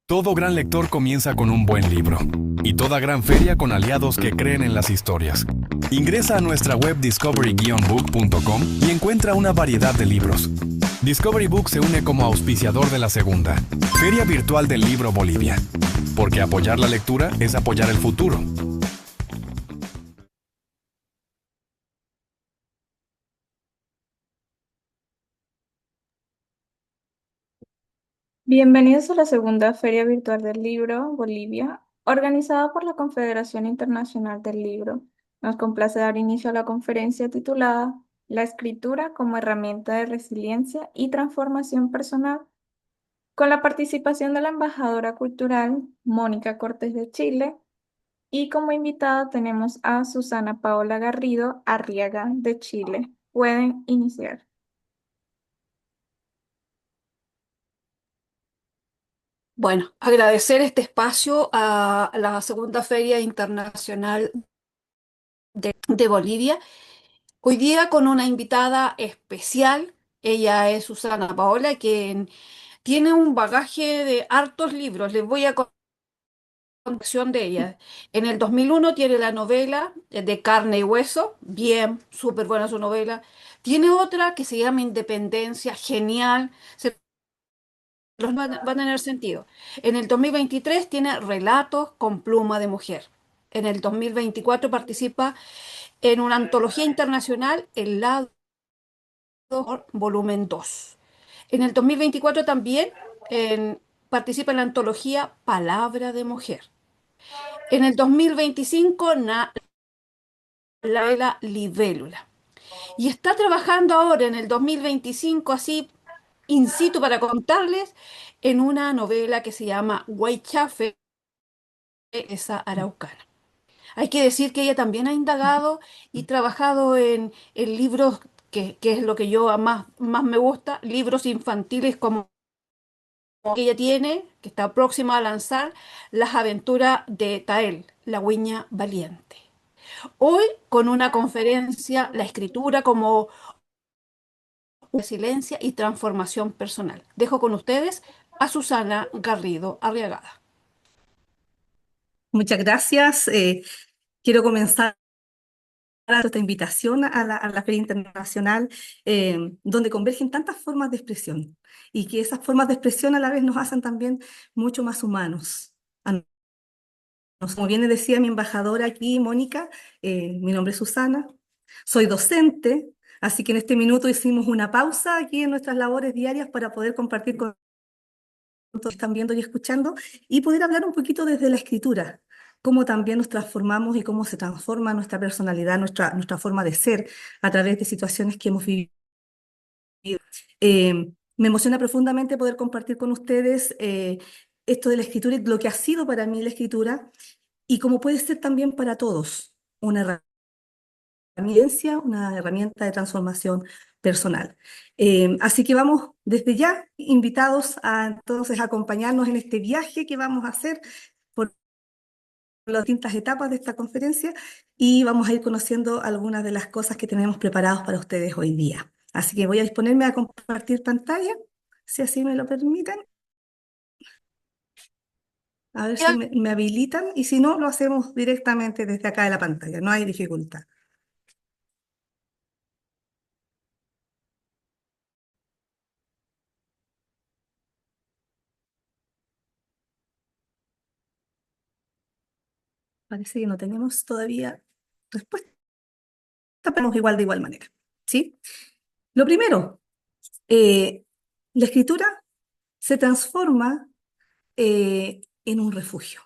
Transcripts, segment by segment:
Todo gran lector comienza con un buen libro, y toda gran feria con aliados que creen en las historias. Ingresa a nuestra web discovery-book.com y encuentra una variedad de libros. Discovery Book se une como auspiciador de la segunda Feria Virtual del Libro Bolivia, porque apoyar la lectura es apoyar el futuro. Bienvenidos a la segunda Feria Virtual del Libro Bolivia, organizada por la Confederación Internacional del Libro. Nos complace dar inicio a la conferencia titulada La escritura como herramienta de resiliencia y transformación personal, con la participación de la embajadora cultural Mónica Cortés de Chile y como invitada tenemos a Susana Paola Garrido Arriaga de Chile. Pueden iniciar. Bueno, agradecer este espacio a la Segunda Feria Internacional de Bolivia. Hoy día con una invitada especial. Ella es Susana Paola, quien tiene un bagaje de hartos libros. Les voy a contación de ella. En el 2001 tiene la novela de Carne y Hueso, bien, súper buena su novela. Tiene otra que se llama Independencia, genial. Va a tener sentido. En el 2023 tiene Relatos con pluma de mujer. En el 2024 participa en una antología internacional, El lado volumen 2. En el 2024 también participa en la antología Palabra de mujer. En el 2025 la novela Libélula. Y está trabajando ahora en el 2025 así in situ para contarles en una novela que se llama Guaychafe, esa araucana. Hay que decir que ella también ha indagado y trabajado en libros, que es lo que yo más me gusta, libros infantiles como que ella tiene, que está próxima a lanzar, Las aventuras de Tael, la Huiña Valiente. Hoy con una conferencia, La escritura como resiliencia y transformación personal. Dejo con ustedes a Susana Garrido Arriagada. Muchas gracias. Quiero comenzar esta invitación a la Feria Internacional, donde convergen tantas formas de expresión y que esas formas de expresión a la vez nos hacen también mucho más humanos. Como bien le decía mi embajadora aquí, Mónica, mi nombre es Susana, soy docente, así que en este minuto hicimos una pausa aquí en nuestras labores diarias para poder compartir con todos los que están viendo y escuchando y poder hablar un poquito desde la escritura, cómo también nos transformamos y cómo se transforma nuestra personalidad, nuestra forma de ser a través de situaciones que hemos vivido. Me emociona profundamente poder compartir con ustedes esto de la escritura y lo que ha sido para mí la escritura y cómo puede ser también para todos una herramienta de transformación personal. Así que vamos desde ya invitados a entonces acompañarnos en este viaje que vamos a hacer por las distintas etapas de esta conferencia y vamos a ir conociendo algunas de las cosas que tenemos preparados para ustedes hoy día. Así que voy a disponerme a compartir pantalla, si así me lo permiten. A ver si me habilitan y si no, lo hacemos directamente desde acá de la pantalla, no hay dificultad. Parece que no tenemos todavía respuesta, pero igual de igual manera. ¿Sí? Lo primero, eh, la escritura se transforma en un refugio.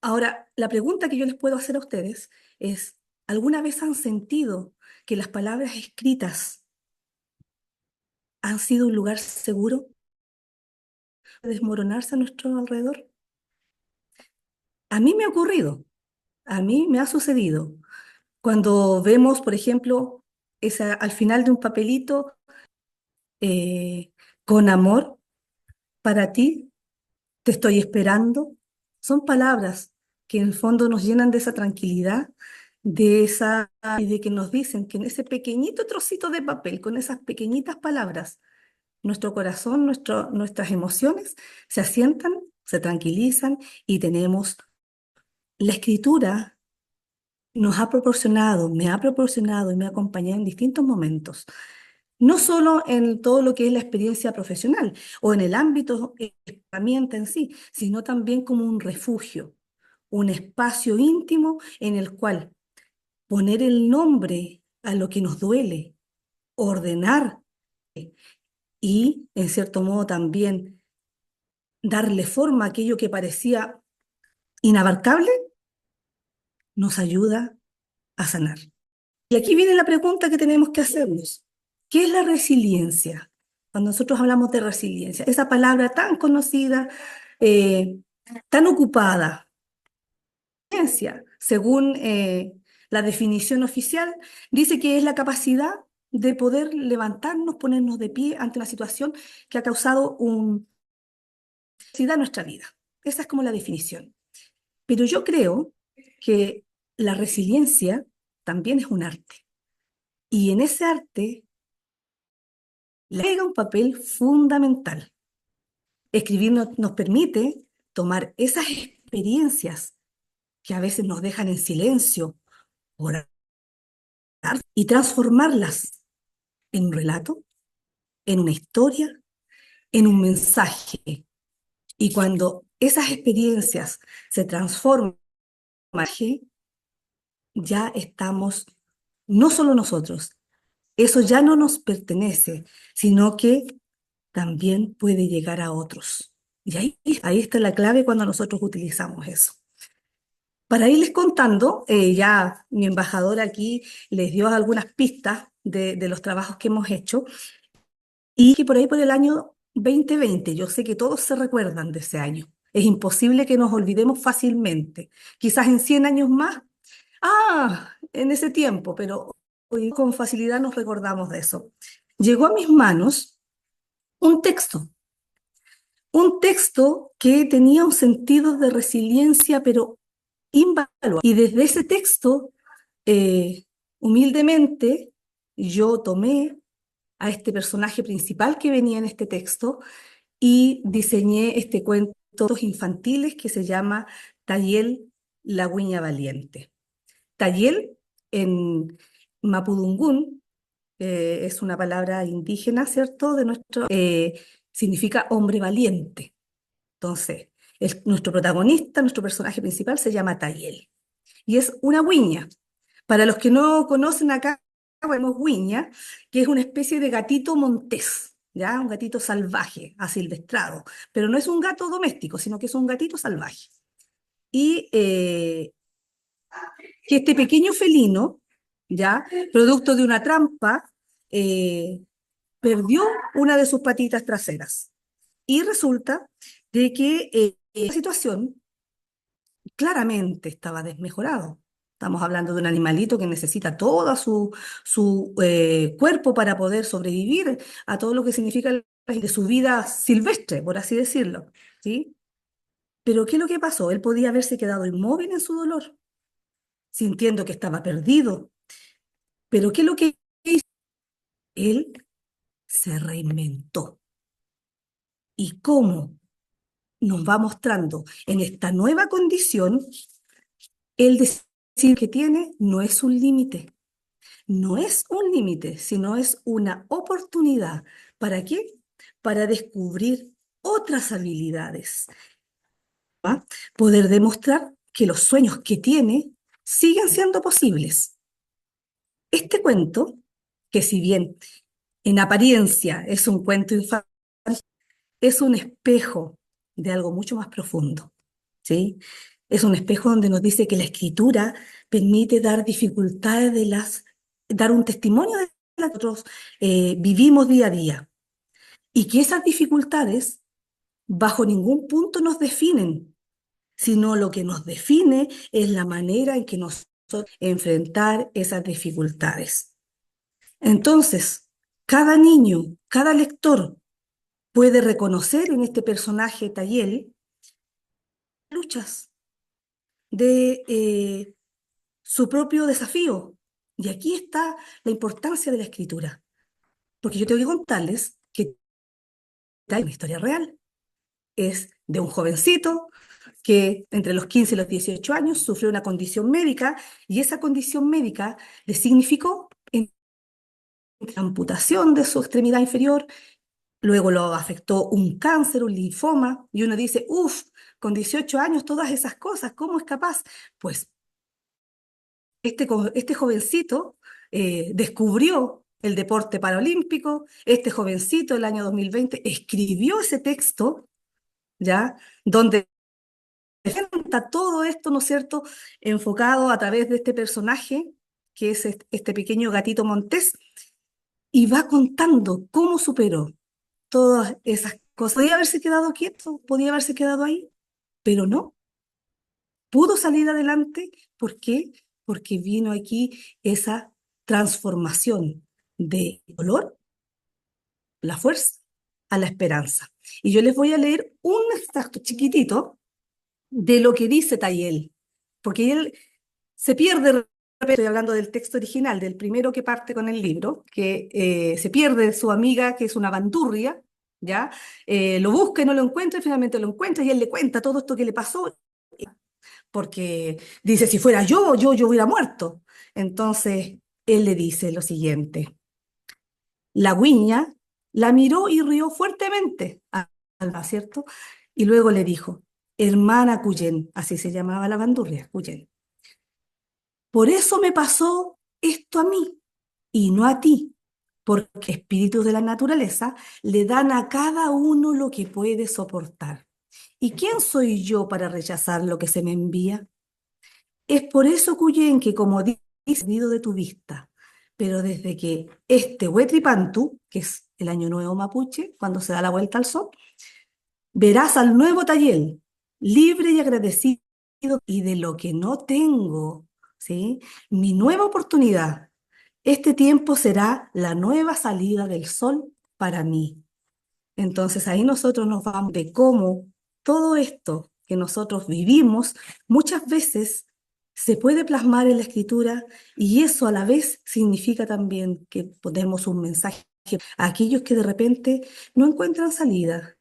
Ahora, la pregunta que yo les puedo hacer a ustedes es, ¿alguna vez han sentido que las palabras escritas han sido un lugar seguro de desmoronarse a nuestro alrededor? A mí me ha ocurrido, a mí me ha sucedido. Cuando vemos, por ejemplo, al final de un papelito, eh, con amor para ti, te estoy esperando, son palabras que en el fondo nos llenan de esa tranquilidad, y de que nos dicen que en ese pequeñito trocito de papel, con esas pequeñitas palabras, nuestro corazón, nuestras emociones se asientan, se tranquilizan y tenemos la escritura nos ha proporcionado, me ha proporcionado y me ha acompañado en distintos momentos, no solo en todo lo que es la experiencia profesional o en el ámbito de herramienta en sí, sino también como un refugio, un espacio íntimo en el cual poner el nombre a lo que nos duele, ordenar y, en cierto modo, también darle forma a aquello que parecía inabarcable, nos ayuda a sanar. Y aquí viene la pregunta que tenemos que hacernos. ¿Qué es la resiliencia? Cuando nosotros hablamos de resiliencia, esa palabra tan conocida, eh, tan ocupada, según la definición oficial, dice que es la capacidad de poder levantarnos, ponernos de pie ante una situación que ha causado un a nuestra vida. Esa es como la definición. Pero yo creo que la resiliencia también es un arte. Y en ese arte juega un papel fundamental. Escribir nos permite tomar esas experiencias que a veces nos dejan en silencio orar, y transformarlas en un relato, en una historia, en un mensaje. Y cuando esas experiencias se transforman en mensaje, ya estamos, no solo nosotros, eso ya no nos pertenece, sino que también puede llegar a otros. Y ahí está la clave cuando nosotros utilizamos eso. Para irles contando, ya mi embajador aquí les dio algunas pistas de los trabajos que hemos hecho y que por ahí por el año 2020, yo sé que todos se recuerdan de ese año. Es imposible que nos olvidemos fácilmente. Quizás en 100 años más, en ese tiempo, pero hoy con facilidad nos recordamos de eso. Llegó a mis manos un texto un texto que tenía un sentido de resiliencia, pero invaluable. Y desde ese texto, humildemente, yo tomé a este personaje principal que venía en este texto y diseñé este cuento infantiles que se llama Tayel, la Guiña Valiente. Tayel en Mapudungún es una palabra indígena, ¿cierto? Significa hombre valiente. Entonces, nuestro protagonista, nuestro personaje principal se llama Tayel y es una huiña. Para los que no conocen acá, vemos huiña, que es una especie de gatito montés, ¿ya? Un gatito salvaje, asilvestrado, pero no es un gato doméstico, sino que es un gatito salvaje. Y que este pequeño felino, ¿ya? Producto de una trampa, eh, perdió una de sus patitas traseras. Y resulta de que la situación claramente estaba desmejorado. Estamos hablando de un animalito que necesita todo su cuerpo para poder sobrevivir a todo lo que significa de su vida silvestre, por así decirlo, ¿sí? Pero ¿qué es lo que pasó? Él podía haberse quedado inmóvil en su dolor, sintiendo que estaba perdido. Pero ¿qué es lo que hizo? Él se reinventó. ¿Y cómo nos va mostrando en esta nueva condición? El decir que tiene no es un límite, no es un límite, sino es una oportunidad. ¿Para qué? Para descubrir otras habilidades, ¿va? Poder demostrar que los sueños que tiene siguen siendo posibles. Este cuento, que si bien en apariencia es un cuento infantil, es un espejo de algo mucho más profundo, ¿sí? Es un espejo donde nos dice que la escritura permite dar dificultades dar un testimonio de las que nosotros vivimos día a día. Y que esas dificultades bajo ningún punto nos definen, sino lo que nos define es la manera en que nosotros enfrentar esas dificultades. Entonces, cada niño, cada lector puede reconocer en este personaje Tayel luchas de su propio desafío. Y aquí está la importancia de la escritura. Porque yo tengo que contarles que una historia real. Es de un jovencito que entre los 15 y los 18 años sufrió una condición médica y esa condición médica le significó amputación de su extremidad inferior, luego lo afectó un cáncer, un linfoma, y uno dice, uff, con 18 años todas esas cosas, ¿cómo es capaz? Pues este jovencito descubrió el deporte paralímpico, este jovencito el año 2020 escribió ese texto, ¿ya? Donde presenta todo esto, ¿no es cierto?, enfocado a través de este personaje, que es este pequeño gatito montés, y va contando cómo superó todas esas cosas. Podía haberse quedado quieto, podía haberse quedado ahí, pero no, pudo salir adelante. ¿Por qué? Porque vino aquí esa transformación de dolor, la fuerza, a la esperanza. Y yo les voy a leer un extracto chiquitito de lo que dice Tayel, porque él se pierde, estoy hablando del texto original, del primero que parte con el libro, que se pierde su amiga, que es una bandurria, ¿ya? Lo busca y no lo encuentra, y finalmente lo encuentra, y él le cuenta todo esto que le pasó, porque dice, si fuera yo hubiera muerto. Entonces, él le dice lo siguiente, la guiña la miró y rió fuertemente, Alba, ¿cierto? Y luego le dijo, hermana Cuyen, así se llamaba la bandurria, Cuyen. Por eso me pasó esto a mí y no a ti, porque espíritus de la naturaleza le dan a cada uno lo que puede soportar. ¿Y quién soy yo para rechazar lo que se me envía? Es por eso, Cuyen, que como dices, he perdido de tu vista, pero desde que este Huetripantu, que es el año nuevo mapuche, cuando se da la vuelta al sol, verás al nuevo Tayel, libre y agradecido, y de lo que no tengo, ¿sí? Mi nueva oportunidad. Este tiempo será la nueva salida del sol para mí. Entonces ahí nosotros nos vamos de cómo todo esto que nosotros vivimos muchas veces se puede plasmar en la escritura y eso a la vez significa también que ponemos un mensaje a aquellos que de repente no encuentran salida,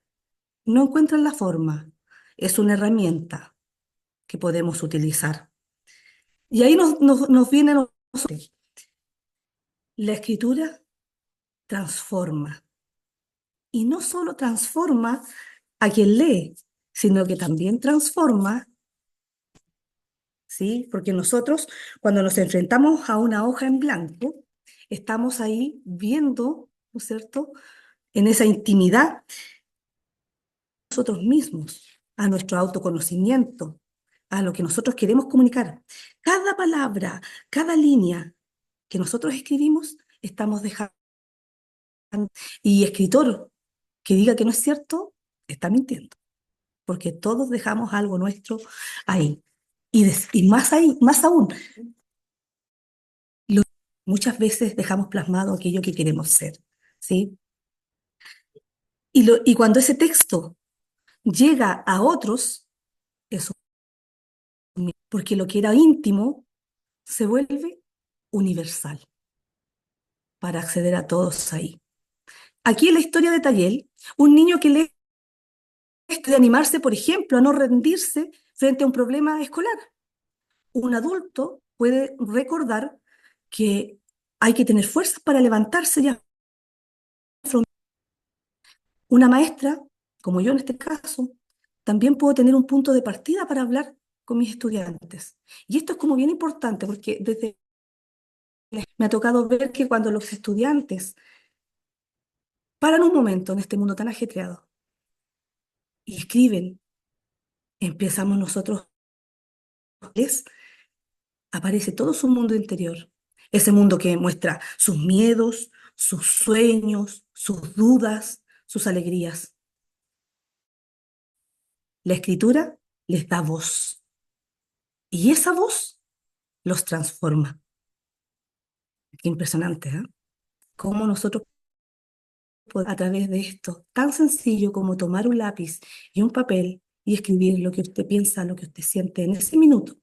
no encuentran la forma. Es una herramienta que podemos utilizar. Y ahí nos viene a nosotros. La escritura transforma. Y no solo transforma a quien lee, sino que también transforma, ¿sí? Porque nosotros, cuando nos enfrentamos a una hoja en blanco, estamos ahí viendo, ¿no es cierto?, en esa intimidad, nosotros mismos, a nuestro autoconocimiento, a lo que nosotros queremos comunicar. Cada palabra, cada línea que nosotros escribimos, estamos dejando. Y escritor que diga que no es cierto, está mintiendo, porque todos dejamos algo nuestro ahí. Y más ahí, más aún, lo- muchas veces dejamos plasmado aquello que queremos ser, ¿sí? Y cuando ese texto llega a otros, eso, porque lo que era íntimo se vuelve universal para acceder a todos ahí. Aquí en la historia de Tayel, un niño que lee esto de animarse, por ejemplo, a no rendirse frente a un problema escolar. Un adulto puede recordar que hay que tener fuerzas para levantarse y afrontar. Una maestra, como yo en este caso, también puedo tener un punto de partida para hablar con mis estudiantes. Y esto es como bien importante porque desde me ha tocado ver que cuando los estudiantes paran un momento en este mundo tan ajetreado y escriben, empezamos nosotros, les aparece todo su mundo interior, ese mundo que muestra sus miedos, sus sueños, sus dudas, sus alegrías. La escritura les da voz y esa voz los transforma. Qué impresionante, ¿eh? Cómo nosotros a través de esto, tan sencillo como tomar un lápiz y un papel y escribir lo que usted piensa, lo que usted siente en ese minuto,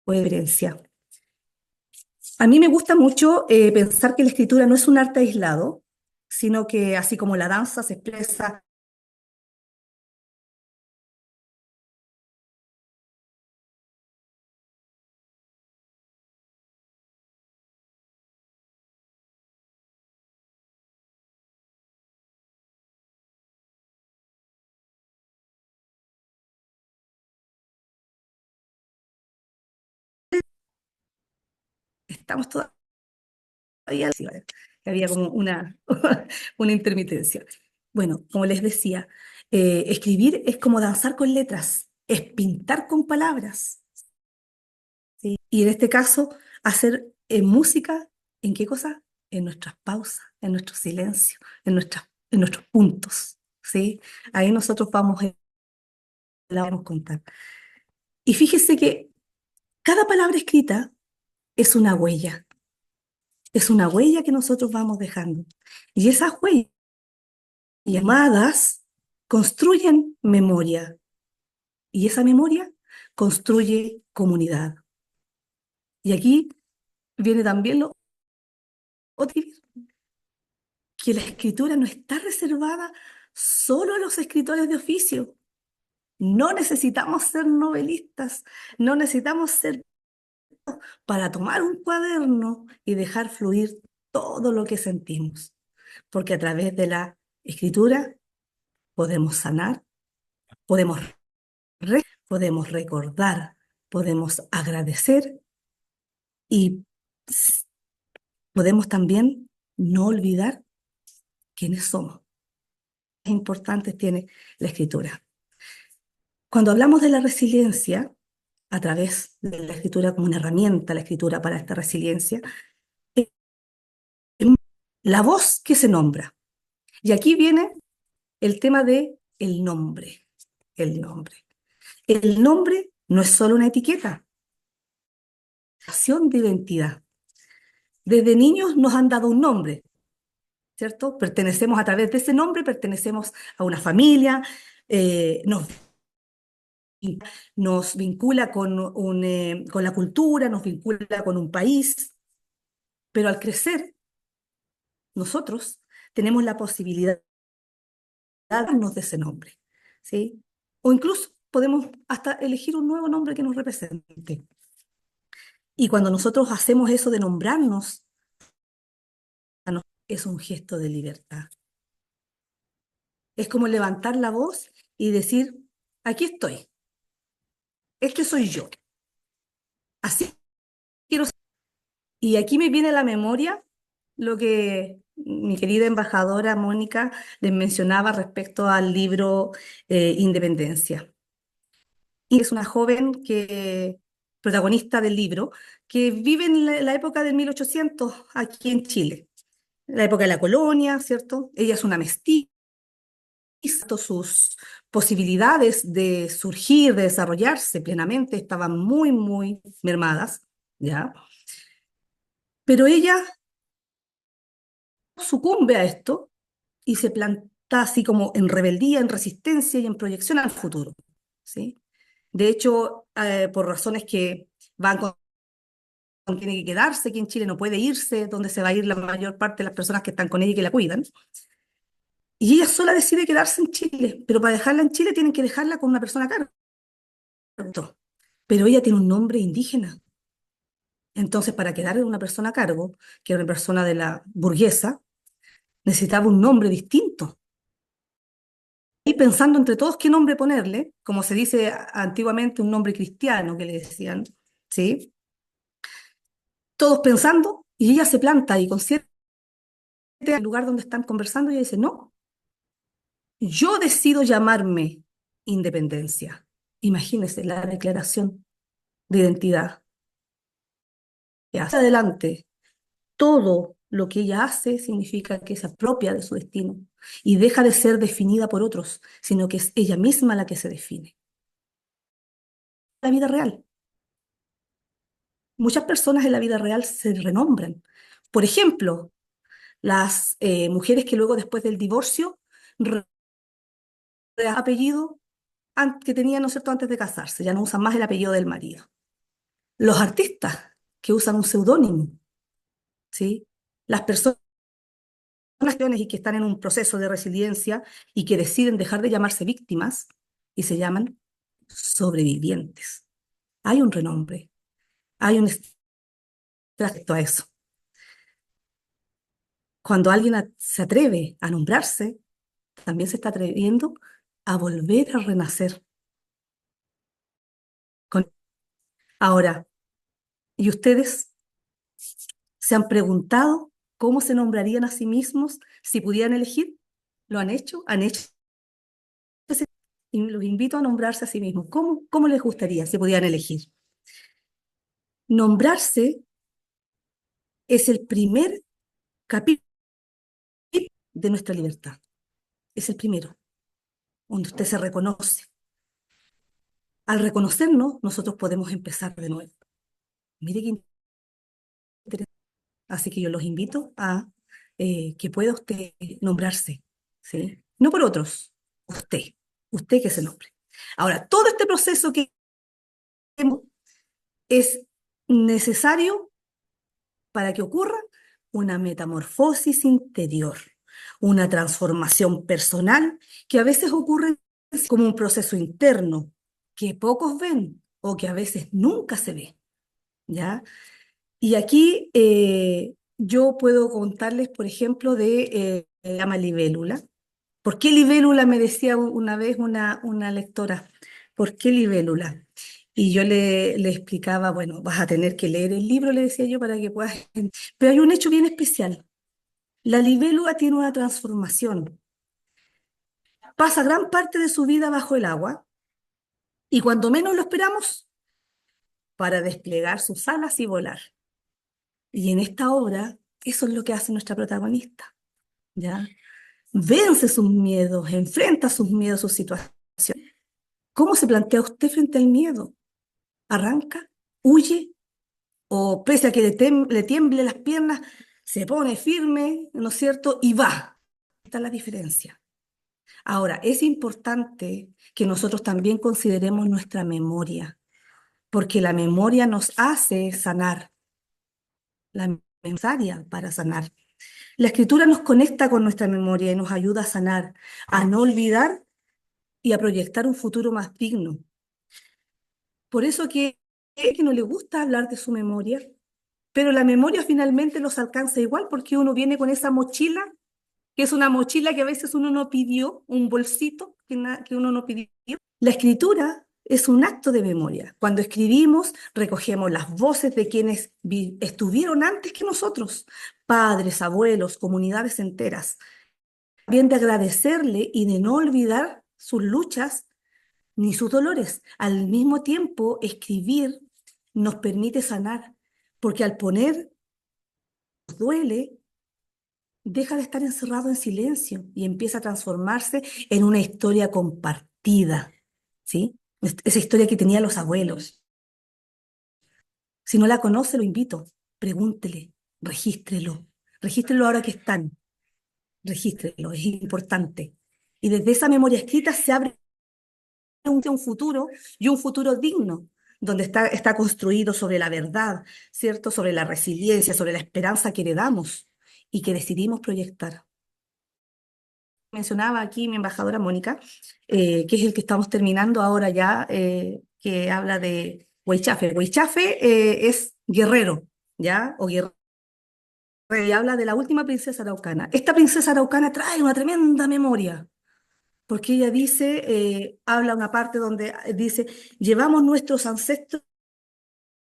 puede evidenciar. A mí me gusta mucho pensar que la escritura no es un arte aislado, sino que así como la danza se expresa. Estamos todavía, sí, vale, que había como una, una intermitencia. Bueno, como les decía, escribir es como danzar con letras, es pintar con palabras, ¿sí? Y en este caso, hacer música, ¿en qué cosa? En nuestras pausas, en nuestro silencio, en nuestros puntos, ¿sí? Ahí nosotros vamos a contar. Y fíjese que cada palabra escrita es es una huella que nosotros vamos dejando. Y esas huellas llamadas construyen memoria y esa memoria construye comunidad. Y aquí viene también lo otro, que la escritura no está reservada solo a los escritores de oficio. No necesitamos ser novelistas, no necesitamos ser para tomar un cuaderno y dejar fluir todo lo que sentimos, porque a través de la escritura podemos sanar, podemos podemos recordar, podemos agradecer y podemos también no olvidar quiénes somos. Es importante tiene la escritura. Cuando hablamos de la resiliencia, a través de la escritura como una herramienta, la escritura para esta resiliencia, es la voz que se nombra. Y aquí viene el tema de el nombre. El nombre. El nombre no es solo una etiqueta, es una acción de identidad. Desde niños nos han dado un nombre, ¿cierto? Pertenecemos a través de ese nombre, pertenecemos a una familia, nos, nos vincula con la cultura, nos vincula con un país, pero al crecer, nosotros tenemos la posibilidad de darnos de ese nombre, ¿sí? O incluso podemos hasta elegir un nuevo nombre que nos represente. Y cuando nosotros hacemos eso de nombrarnos, es un gesto de libertad. Es como levantar la voz y decir, aquí estoy, este soy yo, así quiero ser. Y aquí me viene a la memoria lo que mi querida embajadora Mónica les mencionaba respecto al libro Independencia. Y es una joven protagonista del libro, que vive en la época del 1800 aquí en Chile, la época de la colonia, ¿cierto? Ella es una mestiza, sus posibilidades de surgir, de desarrollarse plenamente estaban muy, muy mermadas, ¿ya? Pero ella sucumbe a esto y se planta así como en rebeldía, en resistencia y en proyección al futuro, ¿sí? De hecho, por razones que van con tiene que quedarse, que en Chile no puede irse, donde se va a ir la mayor parte de las personas que están con ella y que la cuidan. Y ella sola decide quedarse en Chile, pero para dejarla en Chile tienen que dejarla con una persona a cargo. Pero ella tiene un nombre indígena. Entonces, para quedar una persona a cargo, que era una persona de la burguesa, necesitaba un nombre distinto. Y pensando entre todos qué nombre ponerle, como se dice antiguamente, un nombre cristiano que le decían, ¿sí? Todos pensando, y ella se planta y con siete al lugar donde están conversando, y ella dice, no, yo decido llamarme Independencia. Imagínese la declaración de identidad. Y hacia adelante, todo lo que ella hace significa que se apropia de su destino y deja de ser definida por otros, sino que es ella misma la que se define. La vida real. Muchas personas en la vida real se renombran. Por ejemplo, las mujeres que luego después del divorcio apellido que tenían, ¿no es cierto?, antes de casarse, ya no usan más el apellido del marido. Los artistas que usan un seudónimo, ¿sí? Las personas y que están en un proceso de resiliencia y que deciden dejar de llamarse víctimas y se llaman sobrevivientes. Hay un renombre, hay un respecto a eso. Cuando alguien se atreve a nombrarse, también se está atreviendo a volver a renacer. Ahora, ¿y ustedes se han preguntado cómo se nombrarían a sí mismos si pudieran elegir? ¿Lo han hecho? ¿Han hecho? Y los invito a nombrarse a sí mismos. ¿Cómo les gustaría si pudieran elegir? Nombrarse es el primer capítulo de nuestra libertad. Es el primero, donde usted se reconoce. Al reconocernos, nosotros podemos empezar de nuevo. Mire qué interesante. Así que yo los invito a que pueda usted nombrarse, ¿sí? No por otros, usted que se nombre. Ahora, todo este proceso que es necesario para que ocurra una metamorfosis interior, una transformación personal que a veces ocurre como un proceso interno que pocos ven o que a veces nunca se ve, ¿ya? Y aquí yo puedo contarles, por ejemplo, de llama libélula. ¿Por qué libélula? Me decía una vez una lectora. ¿Por qué libélula? Y yo le explicaba, bueno, vas a tener que leer el libro, le decía yo, para que puedas. Pero hay un hecho bien especial. La libélula tiene una transformación. Pasa gran parte de su vida bajo el agua y cuando menos lo esperamos, para desplegar sus alas y volar. Y en esta obra, eso es lo que hace nuestra protagonista, ¿ya? Vence sus miedos, enfrenta sus miedos, sus situaciones. ¿Cómo se plantea usted frente al miedo? ¿Arranca? ¿Huye? ¿O pese a que le tiemble las piernas, se pone firme, ¿no es cierto? Y va. Esta es la diferencia. Ahora, es importante que nosotros también consideremos nuestra memoria, porque la memoria nos hace sanar, la memoria es necesaria para sanar. La escritura nos conecta con nuestra memoria y nos ayuda a sanar, a no olvidar y a proyectar un futuro más digno. Por eso que no le gusta hablar de su memoria, pero la memoria finalmente los alcanza igual porque uno viene con esa mochila, que es una mochila que a veces uno no pidió, un bolsito que uno no pidió. La escritura es un acto de memoria. Cuando escribimos, recogemos las voces de quienes estuvieron antes que nosotros, padres, abuelos, comunidades enteras. También de agradecerle y de no olvidar sus luchas ni sus dolores. Al mismo tiempo, escribir nos permite sanar, porque al poner duele, deja de estar encerrado en silencio y empieza a transformarse en una historia compartida, ¿sí? Esa historia que tenían los abuelos. Si no la conoce, lo invito, pregúntele, regístrelo, regístrelo ahora que están, regístrelo, es importante. Y desde esa memoria escrita se abre un futuro y un futuro digno, donde está construido sobre la verdad, ¿cierto? Sobre la resiliencia, sobre la esperanza que heredamos y que decidimos proyectar. Mencionaba aquí mi embajadora Mónica, que es el que estamos terminando ahora ya, que habla de Weichafe. Weichafe es guerrero, ¿ya? O guerrero, y habla de la última princesa araucana. Esta princesa araucana trae una tremenda memoria, porque ella dice, habla una parte donde dice, llevamos nuestros ancestros,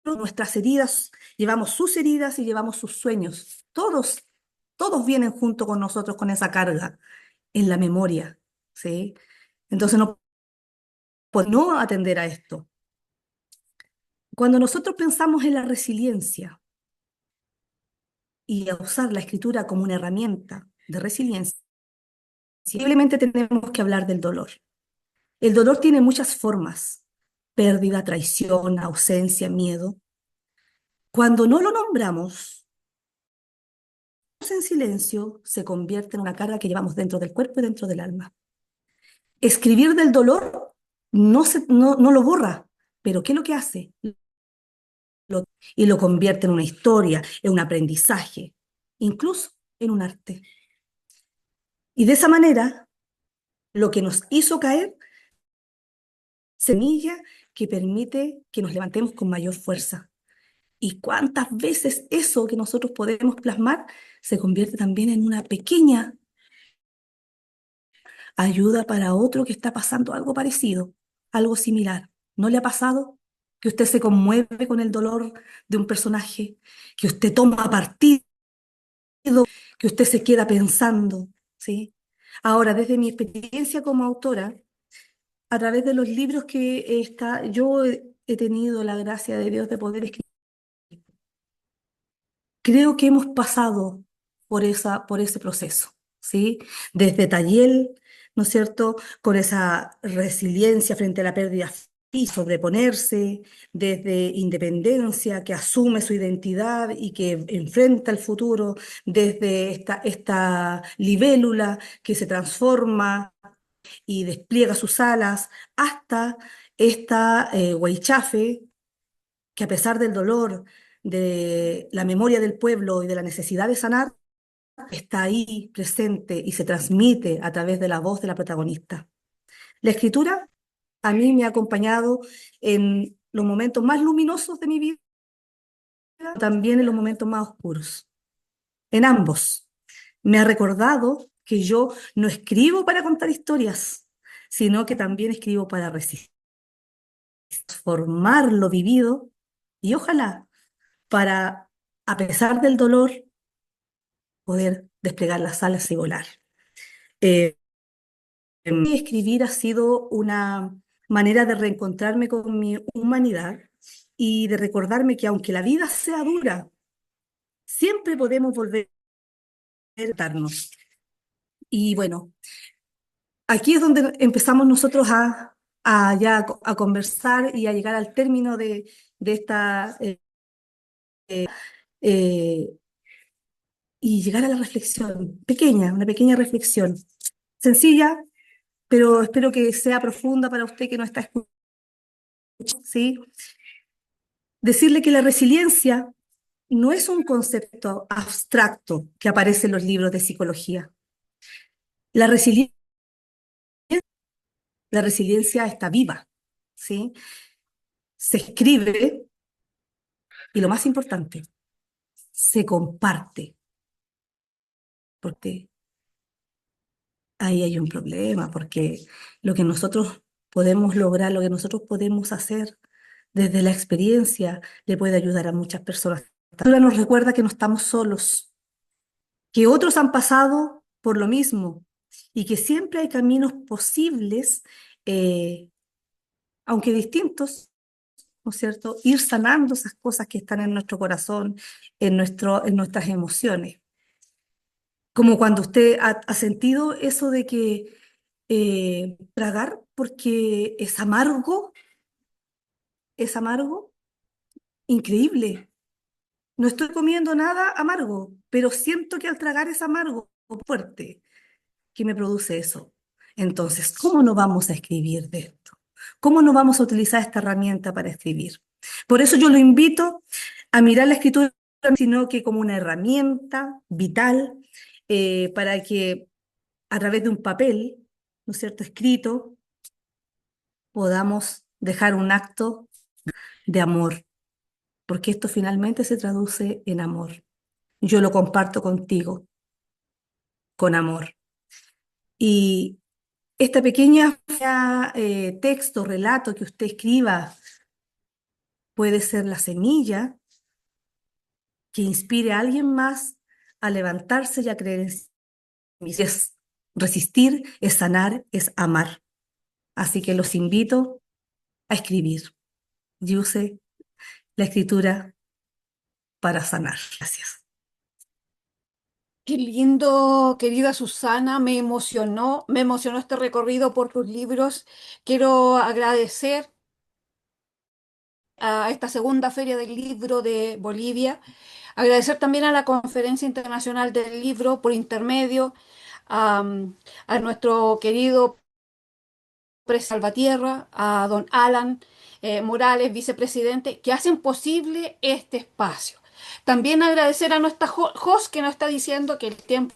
nuestras heridas, llevamos sus heridas y llevamos sus sueños. Todos vienen junto con nosotros con esa carga en la memoria, ¿sí? Entonces no podemos no atender a esto. Cuando nosotros pensamos en la resiliencia y a usar la escritura como una herramienta de resiliencia, simplemente tenemos que hablar del dolor. El dolor tiene muchas formas: pérdida, traición, ausencia, miedo. Cuando no lo nombramos, en silencio, se convierte en una carga que llevamos dentro del cuerpo y dentro del alma. Escribir del dolor no lo borra, pero ¿qué es lo que hace? y lo convierte en una historia, en un aprendizaje, incluso en un arte. Y de esa manera, lo que nos hizo caer, semilla que permite que nos levantemos con mayor fuerza. Y cuántas veces eso que nosotros podemos plasmar se convierte también en una pequeña ayuda para otro que está pasando algo parecido, algo similar. ¿No le ha pasado que usted se conmueve con el dolor de un personaje, que usted toma partido, que usted se queda pensando, ¿sí? Ahora, desde mi experiencia como autora, a través de los libros yo he tenido la gracia de Dios de poder escribir. Creo que hemos pasado por ese proceso, ¿sí? Desde Tayel, ¿no es cierto? Con esa resiliencia frente a la pérdida y sobreponerse, desde Independencia, que asume su identidad y que enfrenta el futuro, desde esta libélula que se transforma y despliega sus alas, hasta esta Huaychafe, que a pesar del dolor, de la memoria del pueblo y de la necesidad de sanar, está ahí presente y se transmite a través de la voz de la protagonista. La escritura a mí me ha acompañado en los momentos más luminosos de mi vida, también en los momentos más oscuros, en ambos. Me ha recordado que yo no escribo para contar historias, sino que también escribo para resistir, transformar lo vivido y ojalá para, a pesar del dolor, poder desplegar las alas y volar. Eh, Escribir ha sido una manera de reencontrarme con mi humanidad y de recordarme que aunque la vida sea dura, siempre podemos volver a darnos. Y bueno, aquí es donde empezamos nosotros a conversar y a llegar al término de esta eh, y llegar a la reflexión, una pequeña reflexión, sencilla, pero espero que sea profunda para usted que no está escuchando, ¿sí? Decirle que la resiliencia no es un concepto abstracto que aparece en los libros de psicología. La resiliencia, la resiliencia está viva, ¿sí? Se escribe y lo más importante, se comparte, porque ahí hay un problema, porque lo que nosotros podemos lograr, lo que nosotros podemos hacer desde la experiencia le puede ayudar a muchas personas. La cultura nos recuerda que no estamos solos, que otros han pasado por lo mismo y que siempre hay caminos posibles, eh, aunque distintos, ¿no es cierto? Ir sanando esas cosas que están en nuestro corazón, en nuestras emociones. Como cuando usted ha sentido eso de que tragar porque es amargo, increíble. No estoy comiendo nada amargo, pero siento que al tragar es amargo fuerte que me produce eso. Entonces, ¿cómo no vamos a escribir de esto? ¿Cómo no vamos a utilizar esta herramienta para escribir? Por eso yo lo invito a mirar la escritura, sino que como una herramienta vital para que a través de un papel, ¿no es cierto?, escrito, podamos dejar un acto de amor, porque esto finalmente se traduce en amor. Yo lo comparto contigo, con amor. Y esta pequeña texto, relato que usted escriba puede ser la semilla que inspire a alguien más a levantarse y a creer en sí mismo. Es resistir, es sanar, es amar. Así que los invito a escribir y use la escritura para sanar. Gracias. Qué lindo, querida Susana, me emocionó este recorrido por tus libros. Quiero agradecer a esta segunda Feria del Libro de Bolivia, agradecer también a la Conferencia Internacional del Libro por intermedio, a, a nuestro querido Pres Salvatierra, a don Alan, Morales, vicepresidente, que hacen posible este espacio. También agradecer a nuestra host que nos está diciendo que el tiempo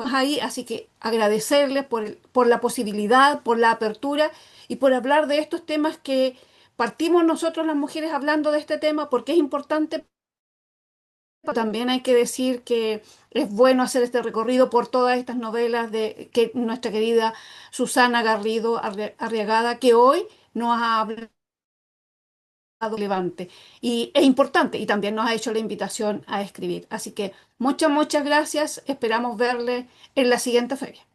es ahí, así que agradecerles por la posibilidad, por la apertura y por hablar de estos temas que partimos nosotros las mujeres hablando de este tema porque es importante. También hay que decir que es bueno hacer este recorrido por todas estas novelas de que nuestra querida Susana Garrido Arriagada, que hoy nos ha hablado relevante y es importante y también nos ha hecho la invitación a escribir. Así que muchas gracias. Esperamos verle en la siguiente feria.